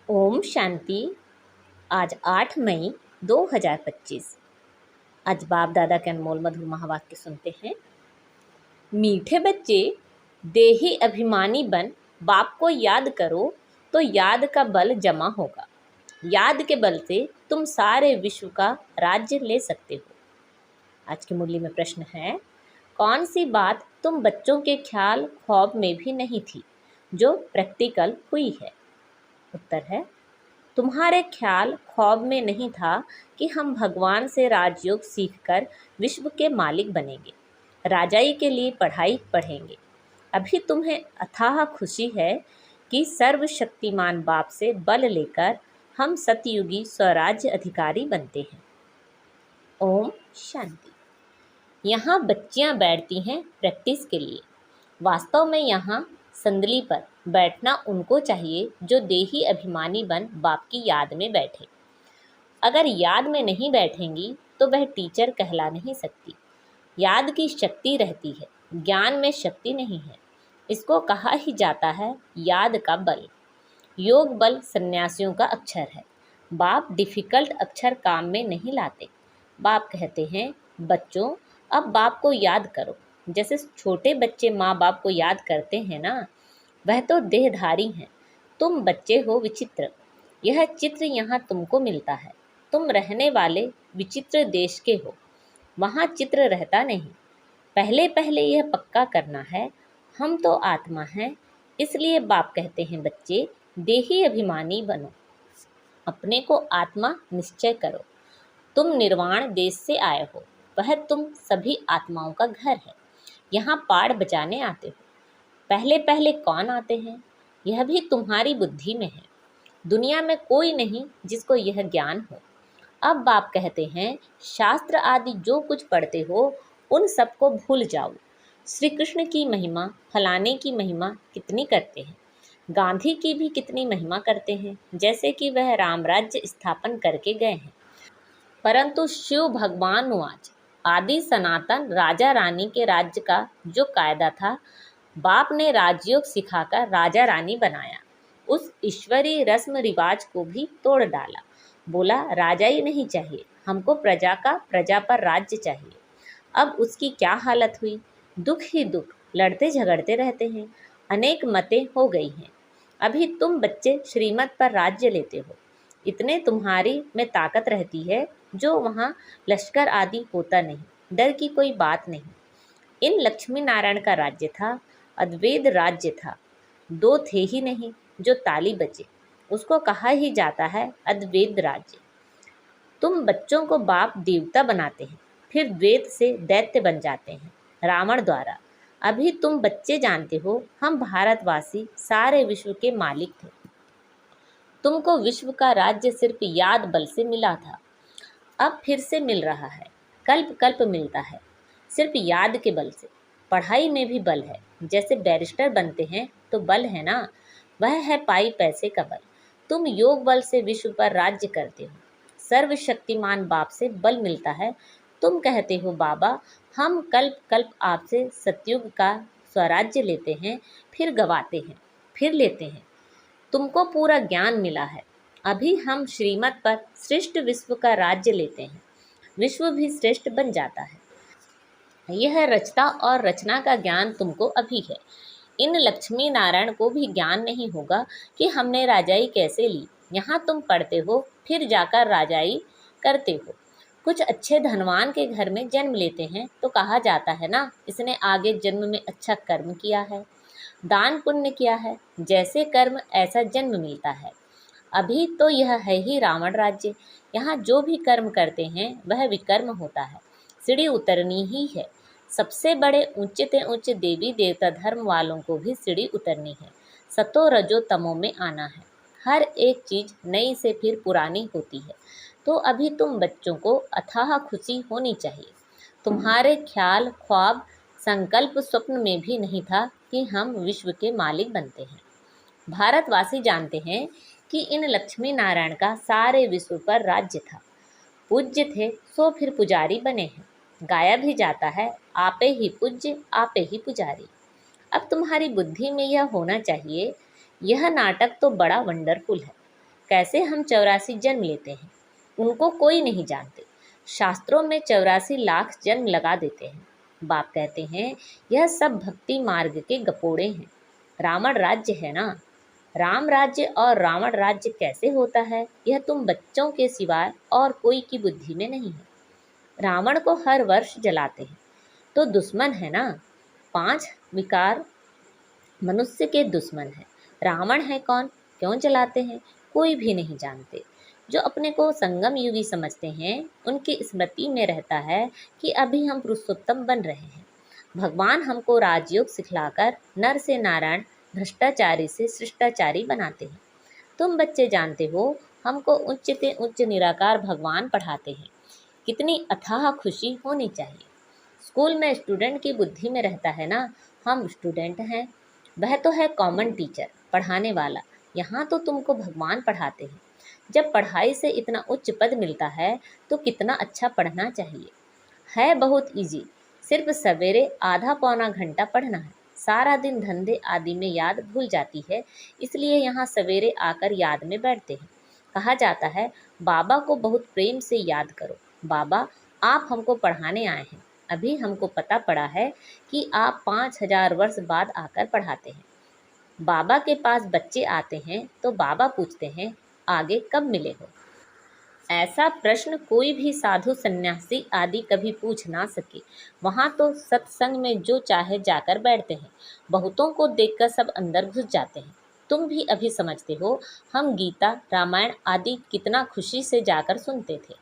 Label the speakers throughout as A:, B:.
A: ओम शांति। आज 8 मई 2025। आज बाप दादा के अनमोल मधुर महावाक्य सुनते हैं। मीठे बच्चे, देही अभिमानी बन बाप को याद करो तो याद का बल जमा होगा। याद के बल से तुम सारे विश्व का राज्य ले सकते हो। आज की मुरली में प्रश्न है, कौन सी बात तुम बच्चों के ख्याल ख्वाब में भी नहीं थी जो प्रैक्टिकल हुई है? उत्तर है, तुम्हारे ख्याल ख्वाब में नहीं था कि हम भगवान से राजयोग सीखकर विश्व के मालिक बनेंगे, राजाई के लिए पढ़ाई पढ़ेंगे। अभी तुम्हें अथाह खुशी है कि सर्वशक्तिमान बाप से बल लेकर हम सतयुगी स्वराज्य अधिकारी बनते हैं। ओम शांति। यहाँ बच्चियाँ बैठती हैं प्रैक्टिस के लिए। वास्तव में यहाँ संदली पर बैठना उनको चाहिए जो देही अभिमानी बन बाप की याद में बैठे। अगर याद में नहीं बैठेंगी तो वह टीचर कहला नहीं सकती। याद की शक्ति रहती है, ज्ञान में शक्ति नहीं है। इसको कहा ही जाता है याद का बल। योग बल सन्यासियों का अक्षर है। बाप डिफ़िकल्ट अक्षर काम में नहीं लाते। बाप कहते हैं, बच्चों अब बाप को याद करो। जैसे छोटे बच्चे माँ बाप को याद करते हैं ना, वह तो देहधारी हैं। तुम बच्चे हो विचित्र। यह चित्र यहाँ तुमको मिलता है। तुम रहने वाले विचित्र देश के हो, वहाँ चित्र रहता नहीं। पहले पहले यह पक्का करना है, हम तो आत्मा हैं। इसलिए बाप कहते हैं, बच्चे देही अभिमानी बनो, अपने को आत्मा निश्चय करो। तुम निर्वाण देश से आए हो, वह तुम सभी आत्माओं का घर है। यहाँ पाड़ बजाने आते हो। पहले पहले कौन आते हैं, यह भी तुम्हारी बुद्धि में है। दुनिया में कोई नहीं जिसको यह ज्ञान हो। अब बाप कहते हैं, शास्त्र आदि जो कुछ पढ़ते हो उन सबको भूल जाओ। श्री कृष्ण की महिमा, फलाने की महिमा कितनी करते हैं, गांधी की भी कितनी महिमा करते हैं, जैसे कि वह रामराज्य स्थापन करके गए हैं। परंतु शिव भगवान आज आदि सनातन राजा रानी के राज्य का जो कायदा था, बाप ने राजयोग सिखाकर राजा रानी बनाया। उस ईश्वरीय रस्म रिवाज को भी तोड़ डाला। बोला राजाई नहीं चाहिए, हमको प्रजा का प्रजा पर राज्य चाहिए। अब उसकी क्या हालत हुई, दुख ही दुख, लड़ते झगड़ते रहते हैं। अनेक मतें हो गई हैं। अभी तुम बच्चे श्रीमत पर राज्य लेते हो। इतने तुम्हारी में ताकत रहती है जो वहाँ लश्कर आदि होता नहीं। डर की कोई बात नहीं। इन लक्ष्मी नारायण का राज्य था, अद्वैत राज्य था। दो थे ही नहीं जो ताली बजे, उसको कहा ही जाता है अद्वैत राज्य। तुम बच्चों को बाप देवता बनाते हैं, फिर द्वैत से दैत्य बन जाते हैं रावण द्वारा। अभी तुम बच्चे जानते हो, हम भारतवासी सारे विश्व के मालिक थे। तुमको विश्व का राज्य सिर्फ याद बल से मिला था, अब फिर से मिल रहा है। कल्प कल्प मिलता है, सिर्फ याद के बल से। पढ़ाई में भी बल है। जैसे बैरिस्टर बनते हैं तो बल है ना, वह है पाई पैसे का बल। तुम योग बल से विश्व पर राज्य करते हो। सर्वशक्तिमान बाप से बल मिलता है। तुम कहते हो, बाबा हम कल्प कल्प आपसे सतयुग का स्वराज्य लेते हैं, फिर गवाते हैं, फिर लेते हैं। तुमको पूरा ज्ञान मिला है। अभी हम श्रीमत पर श्रेष्ठ विश्व का राज्य लेते हैं। विश्व भी श्रेष्ठ बन जाता है। यह रचता और रचना का ज्ञान तुमको अभी है। इन लक्ष्मी नारायण को भी ज्ञान नहीं होगा कि हमने राजाई कैसे ली। यहाँ तुम पढ़ते हो, फिर जाकर राजाई करते हो। कुछ अच्छे धनवान के घर में जन्म लेते हैं तो कहा जाता है ना, इसने आगे जन्म में अच्छा कर्म किया है, दान पुण्य किया है। जैसे कर्म ऐसा जन्म मिलता है। अभी तो यह है ही रावण राज्य। यहाँ जो भी कर्म करते हैं वह विकर्म होता है। सीढ़ी उतरनी ही है। सबसे बड़े ऊंचे से ऊंचे देवी देवता धर्म वालों को भी सीढ़ी उतरनी है। सतो रजो तमो में आना है। हर एक चीज़ नई से फिर पुरानी होती है। तो अभी तुम बच्चों को अथाह खुशी होनी चाहिए। तुम्हारे ख्याल ख्वाब संकल्प स्वप्न में भी नहीं था कि हम विश्व के मालिक बनते हैं। भारतवासी जानते हैं कि इन लक्ष्मी नारायण का सारे विश्व पर राज्य था। पूज्य थे सो फिर पुजारी बने हैं। गाया भी जाता है, आपे ही पूज्य आपे ही पुजारी। अब तुम्हारी बुद्धि में यह होना चाहिए, यह नाटक तो बड़ा वंडरफुल है। कैसे हम 84 जन्म लेते हैं, उनको कोई नहीं जानते। शास्त्रों में 84 लाख जन्म लगा देते हैं। बाप कहते हैं यह सब भक्ति मार्ग के गपोड़े हैं। रावण राज्य है ना, राम राज्य और रावण राज्य कैसे होता है, यह तुम बच्चों के सिवाय और कोई की बुद्धि में नहीं है। रावण को हर वर्ष जलाते हैं तो दुश्मन है ना। 5 विकार मनुष्य के दुश्मन है। रावण है कौन, क्यों जलाते हैं, कोई भी नहीं जानते। जो अपने को संगम युगी समझते हैं उनकी स्मृति में रहता है कि अभी हम पुरुषोत्तम बन रहे हैं। भगवान हमको राजयोग सिखलाकर नर से नारायण, भ्रष्टाचारी से शिष्टाचारी बनाते हैं। तुम बच्चे जानते हो हमको उच्च से उच्च निराकार भगवान पढ़ाते हैं। कितनी अथाह खुशी होनी चाहिए। स्कूल में स्टूडेंट की बुद्धि में रहता है ना, हम स्टूडेंट हैं, वह तो है कॉमन टीचर, पढ़ाने वाला। यहाँ तो तुमको भगवान पढ़ाते हैं। जब पढ़ाई से इतना उच्च पद मिलता है तो कितना अच्छा पढ़ना चाहिए। है बहुत इजी, सिर्फ सवेरे आधा पौना घंटा पढ़ना है। सारा दिन धंधे आदि में याद भूल जाती है, इसलिए यहाँ सवेरे आकर याद में बैठते हैं। कहा जाता है बाबा को बहुत प्रेम से याद करो। बाबा आप हमको पढ़ाने आए हैं। अभी हमको पता पड़ा है कि आप 5000 वर्ष बाद आकर पढ़ाते हैं। बाबा के पास बच्चे आते हैं तो बाबा पूछते हैं आगे कब मिले हो। ऐसा प्रश्न कोई भी साधु सन्यासी आदि कभी पूछ ना सके। वहाँ तो सत्संग में जो चाहे जाकर बैठते हैं। बहुतों को देखकर सब अंदर घुस जाते हैं। तुम भी अभी समझते हो, हम गीता रामायण आदि कितना खुशी से जाकर सुनते थे।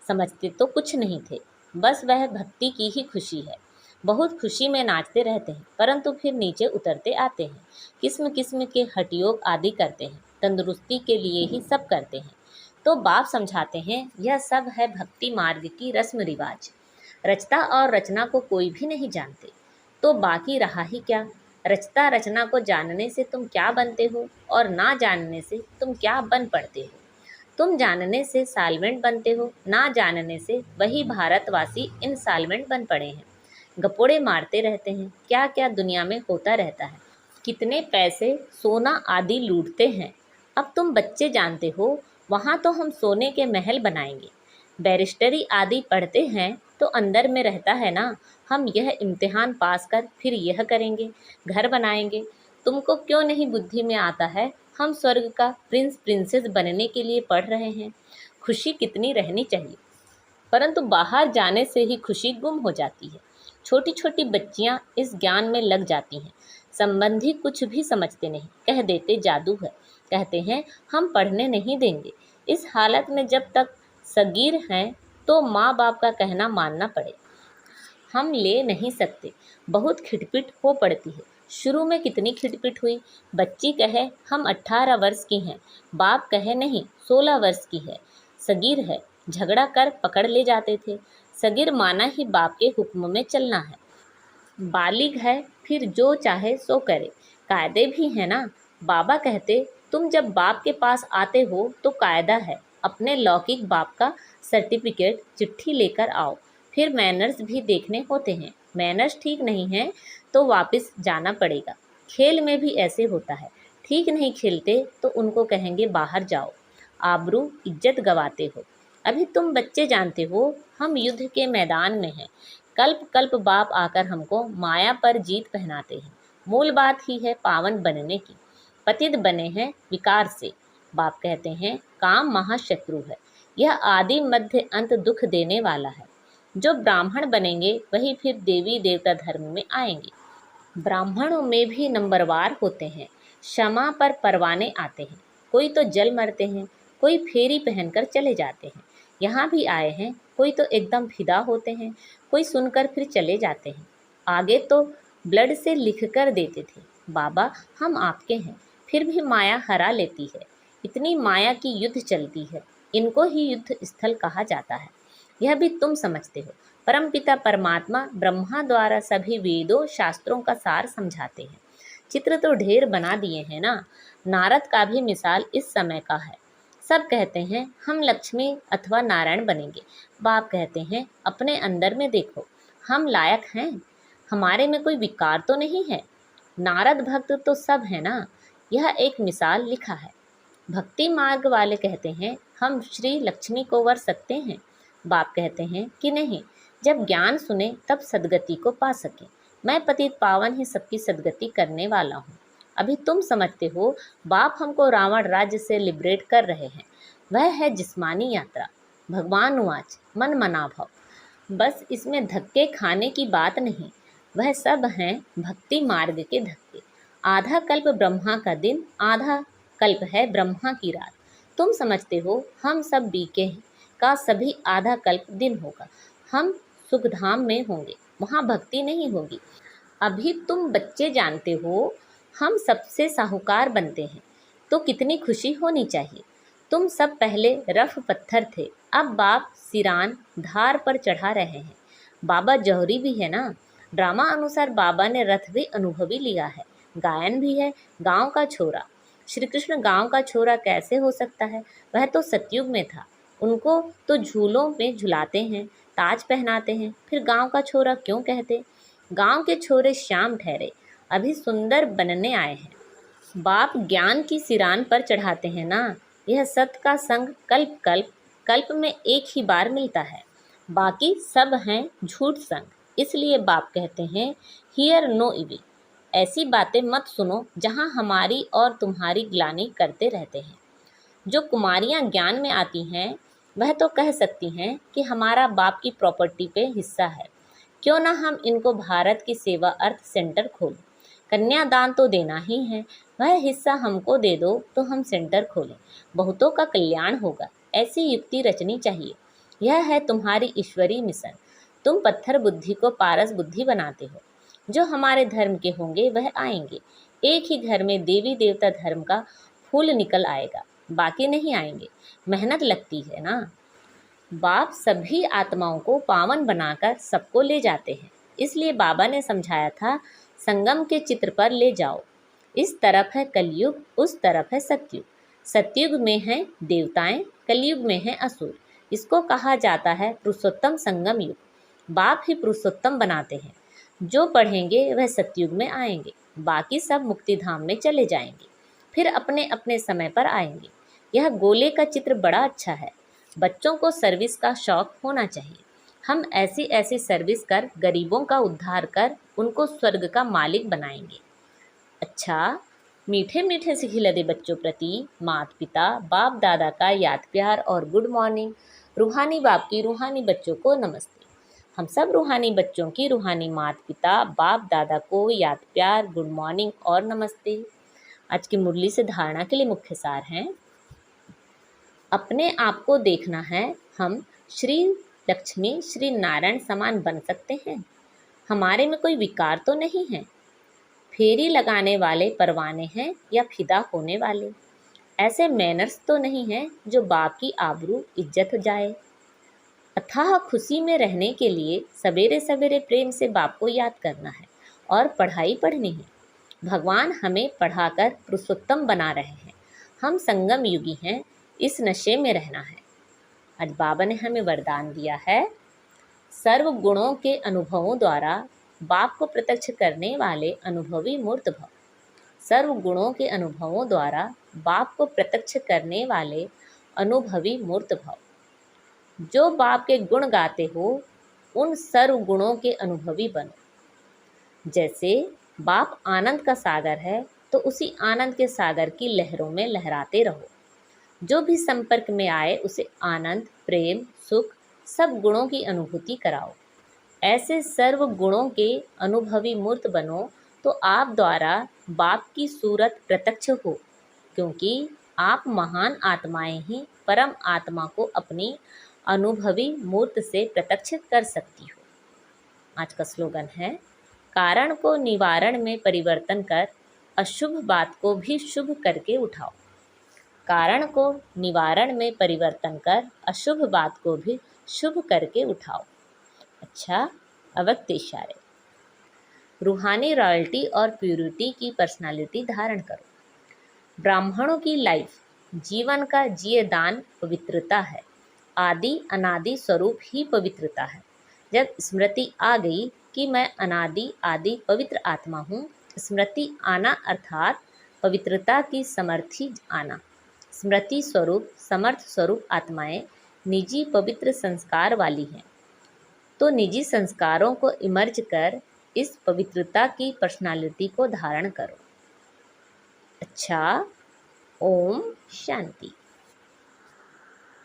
A: समझते तो कुछ नहीं थे, बस वह भक्ति की ही खुशी है। बहुत खुशी में नाचते रहते हैं, परंतु फिर नीचे उतरते आते हैं। किस्म किस्म के हठयोग आदि करते हैं, तंदुरुस्ती के लिए ही सब करते हैं। तो बाप समझाते हैं यह सब है भक्ति मार्ग की रस्म रिवाज। रचता और रचना को कोई भी नहीं जानते, तो बाकी रहा ही क्या। रचता रचना को जानने से तुम क्या बनते हो और ना जानने से तुम क्या बन पड़ते हो। तुम जानने से साल्वेंट बनते हो, ना जानने से वही भारतवासी इंसॉल्वेंट बन पड़े हैं। गपोड़े मारते रहते हैं, क्या क्या दुनिया में होता रहता है। कितने पैसे सोना आदि लूटते हैं। अब तुम बच्चे जानते हो, वहाँ तो हम सोने के महल बनाएंगे। बैरिस्टरी आदि पढ़ते हैं तो अंदर में रहता है ना, हम यह इम्तिहान पास कर फिर यह करेंगे, घर बनाएंगे। तुमको क्यों नहीं बुद्धि में आता है, हम स्वर्ग का प्रिंस प्रिंसेस बनने के लिए पढ़ रहे हैं। खुशी कितनी रहनी चाहिए, परंतु बाहर जाने से ही खुशी गुम हो जाती है। छोटी छोटी बच्चियां इस ज्ञान में लग जाती हैं। संबंधी कुछ भी समझते नहीं, कह देते जादू है, कहते हैं हम पढ़ने नहीं देंगे। इस हालत में जब तक सगीर हैं तो माँ बाप का कहना मानना पड़े। हम ले नहीं सकते, बहुत खिटपिट हो पड़ती है। शुरू में कितनी खिटपिट हुई। बच्ची कहे हम 18 वर्ष की हैं, बाप कहे नहीं 16 वर्ष की है, सगीर है। झगड़ा कर पकड़ ले जाते थे। सगीर माना ही बाप के हुक्म में चलना है। बालिग है फिर जो चाहे सो करे, कायदे भी है ना। बाबा कहते तुम जब बाप के पास आते हो तो कायदा है, अपने लौकिक बाप का सर्टिफिकेट चिट्ठी लेकर आओ। फिर मैनर्स भी देखने होते हैं, मैनर्स ठीक नहीं है तो वापस जाना पड़ेगा। खेल में भी ऐसे होता है, ठीक नहीं खेलते तो उनको कहेंगे बाहर जाओ, आबरू इज्जत गवाते हो। अभी तुम बच्चे जानते हो हम युद्ध के मैदान में हैं। कल्प कल्प बाप आकर हमको माया पर जीत पहनाते हैं। मूल बात ही है पावन बनने की। पतित बने हैं विकार से। बाप कहते हैं काम महाशत्रु है, यह आदि मध्य अंत दुख देने वाला है। जो ब्राह्मण बनेंगे वही फिर देवी देवता धर्म में आएंगे। ब्राह्मणों में भी नंबरवार होते हैं। क्षमा पर परवाने आते हैं, कोई तो जल मरते हैं, कोई फेरी पहनकर चले जाते हैं। यहाँ भी आए हैं, कोई तो एकदम फिदा होते हैं, कोई सुनकर फिर चले जाते हैं। आगे तो ब्लड से लिख कर देते थे बाबा हम आपके हैं, फिर भी माया हरा लेती है। इतनी माया की युद्ध चलती है, इनको ही युद्ध स्थल कहा जाता है। यह भी तुम समझते हो। परमपिता परमात्मा ब्रह्मा द्वारा सभी वेदों शास्त्रों का सार समझाते हैं। चित्र तो ढेर बना दिए हैं ना। नारद का भी मिसाल इस समय का है। सब कहते हैं हम लक्ष्मी अथवा नारायण बनेंगे। बाप कहते हैं अपने अंदर में देखो, हम लायक हैं, हमारे में कोई विकार तो नहीं है। नारद भक्त तो सब है ना। यह एक मिसाल लिखा है। भक्ति मार्ग वाले कहते हैं हम श्री लक्ष्मी को वर सकते हैं। बाप कहते हैं कि नहीं, जब ज्ञान सुने तब सदगति को पा सके। मैं पतित पावन ही सबकी सदगति करने वाला हूँ। अभी तुम समझते हो बाप हमको रावण राज्य से लिबरेट कर रहे हैं। वह है जिस्मानी यात्रा। भगवान उवाच मन मना भव। बस इसमें धक्के खाने की बात नहीं, वह सब हैं भक्ति मार्ग के धक्के। आधा कल्प ब्रह्मा का दिन, आधा कल्प है ब्रह्मा की रात। तुम समझते हो हम सब बीके हैं का सभी आधा कल्प दिन होगा। हम सुखधाम में होंगे, वहाँ भक्ति नहीं होगी। अभी तुम बच्चे जानते हो हम सबसे साहूकार बनते हैं तो कितनी खुशी होनी चाहिए। तुम सब पहले रफ पत्थर थे, अब बाप सिरान धार पर चढ़ा रहे हैं। बाबा जौहरी भी है ना। ड्रामा अनुसार बाबा ने रथ भी अनुभवी लिया है, गायन भी है। गांव का छोरा, श्री कृष्ण गांव का छोरा कैसे हो सकता है? वह तो सतयुग में था। उनको तो झूलों में झुलाते हैं, ताज पहनाते हैं, फिर गांव का छोरा क्यों कहते? गांव के छोरे श्याम ठहरे, अभी सुंदर बनने आए हैं। बाप ज्ञान की सिरान पर चढ़ाते हैं ना। यह सत का संग कल्प कल्प कल्प में एक ही बार मिलता है, बाकी सब हैं झूठ संग। इसलिए बाप कहते हैं हियर नो इविल। ऐसी बातें मत सुनो जहां हमारी और तुम्हारी ग्लानि करते रहते हैं। जो कुमारियां ज्ञान में आती हैं वह तो कह सकती हैं कि हमारा बाप की प्रॉपर्टी पे हिस्सा है, क्यों ना हम इनको भारत की सेवा अर्थ सेंटर खोलें। कन्यादान तो देना ही है, वह हिस्सा हमको दे दो तो हम सेंटर खोलें, बहुतों का कल्याण होगा। ऐसी युक्ति रचनी चाहिए। यह है तुम्हारी ईश्वरीय मिशन। तुम पत्थर बुद्धि को पारस बुद्धि बनाते हो। जो हमारे धर्म के होंगे वह आएंगे। एक ही घर में देवी देवता धर्म का फूल निकल आएगा, बाकी नहीं आएंगे। मेहनत लगती है ना। बाप सभी आत्माओं को पावन बनाकर सबको ले जाते हैं। इसलिए बाबा ने समझाया था संगम के चित्र पर ले जाओ। इस तरफ है कलयुग, उस तरफ है सतयुग। सतयुग में हैं देवताएं, कलयुग में हैं असुर। इसको कहा जाता है पुरुषोत्तम संगम युग। बाप ही पुरुषोत्तम बनाते हैं। जो पढ़ेंगे वह सतयुग में आएंगे, बाकी सब मुक्ति धाम में चले जाएंगे, फिर अपने अपने समय पर आएंगे। यह गोले का चित्र बड़ा अच्छा है। बच्चों को सर्विस का शौक होना चाहिए। हम ऐसी ऐसी सर्विस कर गरीबों का उद्धार कर उनको स्वर्ग का मालिक बनाएंगे। अच्छा, मीठे मीठे से खिलते बच्चों प्रति माता पिता बाप दादा का याद प्यार और गुड मॉर्निंग। रूहानी बाप की रूहानी बच्चों को नमस्ते। हम सब रूहानी बच्चों की रूहानी माता पिता बाप दादा को याद प्यार, गुड मॉर्निंग और नमस्ते। आज की मुरली से धारणा के लिए मुख्य सार हैं। अपने आप को देखना है, हम श्री लक्ष्मी श्री नारायण समान बन सकते हैं। हमारे में कोई विकार तो नहीं है। फेरी लगाने वाले परवाने हैं या फिदा होने वाले। ऐसे मैनर्स तो नहीं हैं जो बाप की आबरू इज्जत जाए। अथाह खुशी में रहने के लिए सवेरे सवेरे प्रेम से बाप को याद करना है और पढ़ाई पढ़नी है। भगवान हमें पढ़ाकर पुरुषोत्तम बना रहे हैं। हम संगम युगी हैं, इस नशे में रहना है। आज बाबा ने हमें वरदान दिया है, सर्व गुणों के अनुभवों द्वारा बाप को प्रत्यक्ष करने वाले अनुभवी मूर्त भव। सर्व गुणों के अनुभवों द्वारा बाप को प्रत्यक्ष करने वाले अनुभवी मूर्त भव। जो बाप के गुण गाते हो उन सर्व गुणों के अनुभवी बनो। जैसे बाप आनंद का सागर है तो उसी आनंद के सागर की लहरों में लहराते रहो। जो भी संपर्क में आए उसे आनंद, प्रेम, सुख सब गुणों की अनुभूति कराओ। ऐसे सर्व गुणों के अनुभवी मूर्त बनो तो आप द्वारा बाप की सूरत प्रत्यक्ष हो, क्योंकि आप महान आत्माएं ही परम आत्मा को अपनी अनुभवी मूर्त से प्रत्यक्ष कर सकती हो। आज का स्लोगन है, कारण को निवारण में परिवर्तन कर अशुभ बात को भी शुभ करके उठाओ। कारण को निवारण में परिवर्तन कर अशुभ बात को भी शुभ करके उठाओ। अच्छा, अव्यक्त इशारे। रूहानी रॉयल्टी और प्यूरिटी की पर्सनालिटी धारण करो। ब्राह्मणों की लाइफ जीवन का जिये दान पवित्रता है। आदि अनादि स्वरूप ही पवित्रता है। जब स्मृति आ गई कि मैं अनादि आदि पवित्र आत्मा हूँ, स्मृति आना अर्थात पवित्रता की समर्थी आना। स्मृति स्वरूप, समर्थ स्वरूप आत्माएं निजी पवित्र संस्कार वाली हैं। तो निजी संस्कारों को इमर्ज कर इस पवित्रता की पर्सनालिटी को धारण करो। अच्छा, ओम शांति।